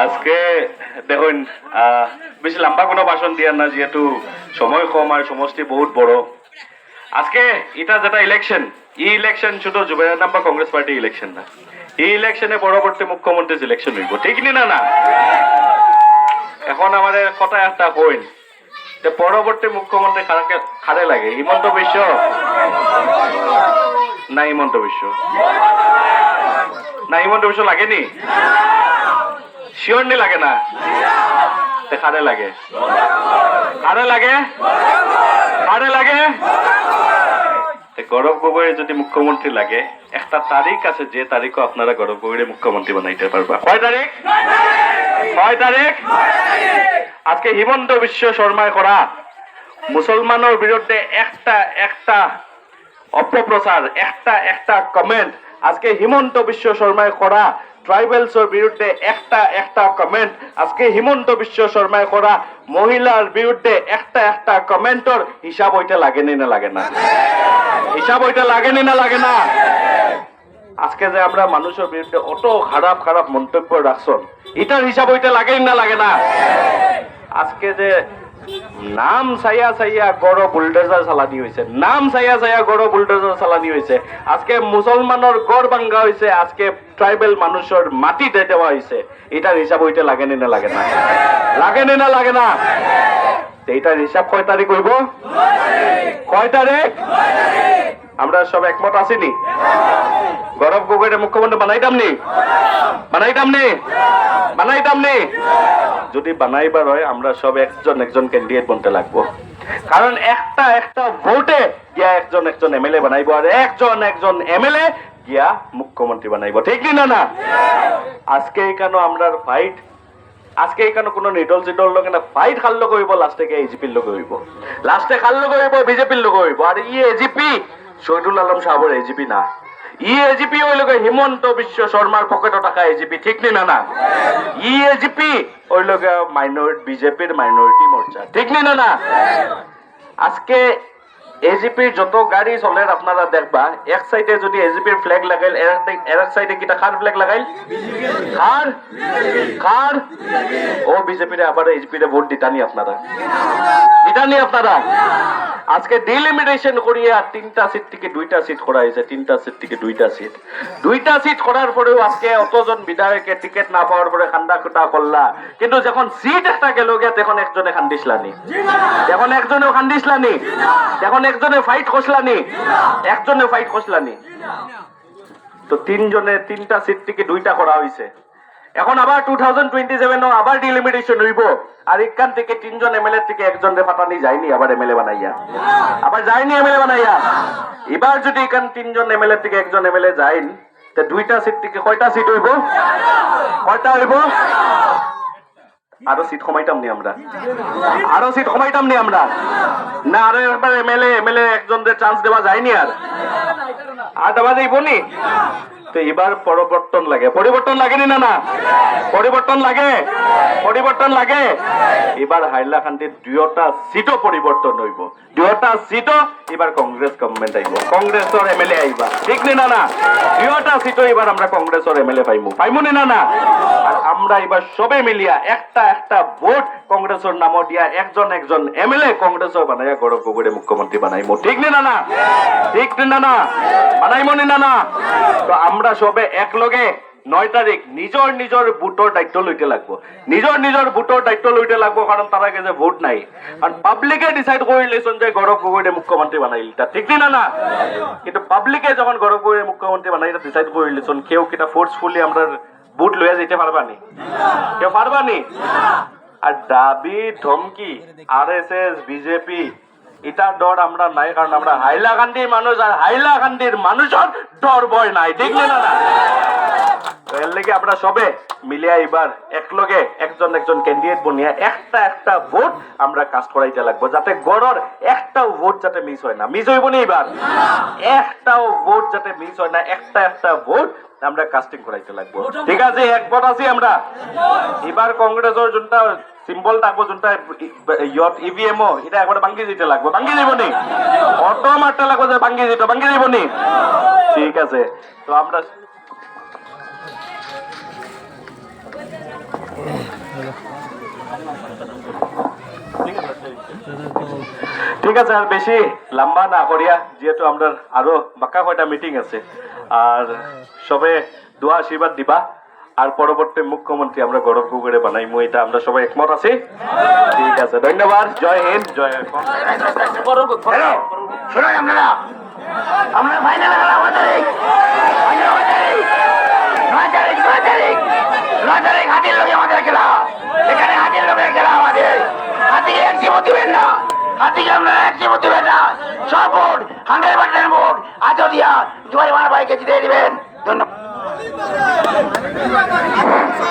আজকে দেখুন বেশি লম্বা কোনো ভাষণ দিয়ার না, যেহেতু সময় কম আর সমষ্টি বহুত বড়। আজকে এটা যেটা ইলেকশন, এই ইলেকশন শুধু জুবের নাম বা কংগ্রেস পার্টি ইলেকশন না, এই ইলেকশনে পরবর্তী মুখ্যমন্ত্রী ইলেকশন হইব, ঠিক না? না এখন আমাদের কথা একটা হইন যে পরবর্তী মুখ্যমন্ত্রী খারে লাগে, হিমন্ত বিশ্ব না হিমন্ত বিশ্ব না হিমন্ত বিশ্ব লাগেনি? শিওর নি লাগে না? খারে লাগে, খারে লাগে, খারে লাগে। গৌরব গগৈ যদি মুখ্যমন্ত্রী লাগে, একটা তারিখ আছে যে তারিখও আপনারা গৌরব গগৈরে মুখ্যমন্ত্রী বানাইতে পারবা। কয় তারিখ? কয় তারিখ? আজকে হিমন্ত বিশ্ব শর্মায় করা মুসলমানের বিরুদ্ধে একটা অপপ্রচার, একটা কমেন্ট, আজকে হিমন্ত বিশ্ব শর্মায় করা ট্রাইবেলসের বিরুদ্ধে একটা কমেন্ট, আজকে হিমন্ত বিশ্ব শর্মায় করা মহিলার বিরুদ্ধে একটা কমেন্টর হিসাব হইতে লাগেনি না লাগে না? হিসাব হইতে লাগেনি না লাগে না? আজকে যে আমরা মানুষের বিরুদ্ধে অত খারাপ মন্তব্য রাখছন, এটার হিসাব হইতে লাগেনি না লাগে না? আজকে যে নাম সাইয়া গড় বুলডোজার চালানি হয়েছে, নাম সাইয়া গড় বুলডোজার চালানি হয়েছে, আজকে মুসলমানের গড় ভাঙ্গা হয়েছে, আজকে ট্রাইবেল মানুষের মাটি দিয়ে দেওয়া হয়েছে, এটার হিসাব হইতে লাগেনি না লাগে না? লাগেনি না লাগে না? এইটার হিসাব কয় তারিখ হইব? কয় তারিখ? আমরা সব একমত আছিনি? গৌরব গগৈরে মুখ্যমন্ত্রী বানাইতাম নি? বানাইতাম নি? বানাইতাম নি? যদি বানাইবার হয় আমরা সব একজন ক্যান্ডিডেট বনতে লাগবো, কারণ একটা ভোটে গিয়া একজন এমএলএ বানাইবো, আর একজন এমএলএ গিয়া মুখ্যমন্ত্রী বানাইবো, ঠিক না? আজকে কেন আমরা ফাইট, আজকে এখানে কোনো নিডল চিডল লোক না, ফাইট খাল লোক হইব, লাস্টে গিয়ে এজিপির লোক হইব, লাস্টে খাল লোক হইব, বিজেপির লোক হইব। আর এজিপি শহীদুল আলম সাহেবের এজিপি না, এজিপি ওই লোক হিমন্ত বিশ্ব শর্মার পকেটে টাকা এজিপি, ঠিক না? এজিপি ওই লোক বিজেপির মাইনরিটি মোর্চা, ঠিক না? আজকে এজিপির যত গাড়ি চলে আপনারা দেখবা, এক সাইডে যদি এজিপির ফ্ল্যাগ লাগাইল, এর এক সাইডে কিটা কার ফ্ল্যাগ লাগাইল? কার? ও বিজেপির আবার এজিপির ভোট দিতানি আপনারা? দিতানি আপনারা? আজকে ডিলিমিটেশন করিয়া 3টা সিট থেকে 2টা সিট করা হয়েছে, 3টা সিট থেকে 2টা সিট, 2টা সিট করার পরেও আজকে অতজন বিধায়কের টিকিট না পাওয়ার পরে খান্দা খুঁটা করলা, কিন্তু যখন সিট একটা গেল গিয়া তখন একজনে খান্দিসলানি, যখন একজনেও খান্দিসলানি, যখন একজনে ফাইট খসলানি, একজনে ফাইট খসলানি, তো 3টা সিট থেকে 2টা করা হয়েছে। এখন আবার 2027 আবার ডিলিমিটেশন হইব, আর এখান থেকে 3জন এমএলএ থেকে একজন রে ফাটানি যায়নি, আবার এমএলএ বানাইয়া, আবার যায়নি এমএলএ বানাইয়া। এবার যদি এখান 3জন এমএলএ থেকে একজন এমএলএ যাইন, তো 2টা সিট থেকে কয়টা সিট হইব? কয়টা হইব? আরো সিট কমাইতাম নি আমরা, আরো সিট কমাইতাম নি আমরা না? আরো একবার এমএলএ একজনদের চান্স দেওয়া যায়নি, আর দেওয়া যাইব নি? তো এবার পরিবর্তন লাগে, পরিবর্তন লাগেনি না? পরিবর্তন লাগে, পরিবর্তন লাগে। এবার হাইলাকান্দির 2টা সিটও পরিবর্তন হইব, 2টা সিটও এবার কংগ্রেস গভর্নমেন্ট আইব, কংগ্রেসের এমএলএ আইবা, ঠিক না? 2টা সিটও এবার আমরা কংগ্রেসের এমএলএ পাইমু না? আর আমরা এবার সবে মিলিয়া একটা ভোট কংগ্রেসের নাম দিয়া একজন এমএলএ কংগ্রেসের বানাইয়া গৌরব গগৈরে মুখ্যমন্ত্রী বানাইমু, ঠিক না? ঠিক না? বানাইমু না? তো আমরা সবে একলগে 9 তারিখ নিজের ভোটের দায়িত্ব লইতে লাগবো, নিজের ভোটের দায়িত্ব লইতে লাগবো, কারণ তার কাছে ভোট নাই, কারণ পাবলিকে ডিসাইড করে লেছেন যে গৌরব গগৈরে মুখ্যমন্ত্রী বানাইল, ঠিক না? কিন্তু পাবলিকে যখন গৌরব গগৈরে মুখ্যমন্ত্রী বানাইল ডিসাইড করে লেছেন, কেউ কিটা ফোর্সফুলি আমরা ভোট লইয়া যেতে পারবানি? কেউ পারবানি? আর দাবি ধমকি আরএসএস বিজেপি এটা ডর আমরা নাই, কারণ আমরা হাইলাকান্দির মানুষ, আর হাইলাকান্দির মানুষের ডর ভয় নাই, ঠিক না? এর লেগে আমরা সবে মিলিয়া এবার একলগে একজন ক্যান্ডিডেট বনিয়া একটা ভোট আমরা কাস্ট করাইতে লাগবো, যাতে গড়র একটাও ভোট যাতে মিস হয় না, মিস হইব না এবার, একটাও ভোট যাতে মিস হয় না, একটা ভোট আমরা কাস্টিং করাইতে লাগবো, ঠিক আছে? একমত আছি আমরা? এবার কংগ্রেসের যোনটা সিম্বল থাকবো, যোনটা ইভিএমও, এটা একবার ভাঙ্গি দিতে লাগবো, ভাঙ্গি দিব নি? অটো মারতে লাগবো যে ভাঙ্গি দিব নি? ঠিক আছে। তো আমরা ঠিক আছে, আর বেশি লম্বা না করিয়া, যেহেতু আমরা আরো বাক্কা কয়টা মিটিং আছে, আর সবে দোয়া আশীর্বাদ দিবা, আর পরবর্তী মুখ্যমন্ত্রী আমরা গৌরব গগৈরে বানাইমু, এটা আমরা সবাই একমত আছি। ঠিক আছে, ধন্যবাদ। জয় হিন্দ, জয় হ্যালো, শুনুন আপনারা, আমরা ফাইনাল খেলা 9 তারিখ হাতির লোকে আমাদের খেলা, এখানে হাতির লোকের খেলা আমাদের। হাতিকে একটি ভোট দিবেন না, হাতিকে আপনারা একটি ভোট দিবেন না, সব ভোট 100% ভোট আজ দিয়া জুয়ারি মার ভাইকে জিতিয়ে দিবেন। ধন্যবাদ।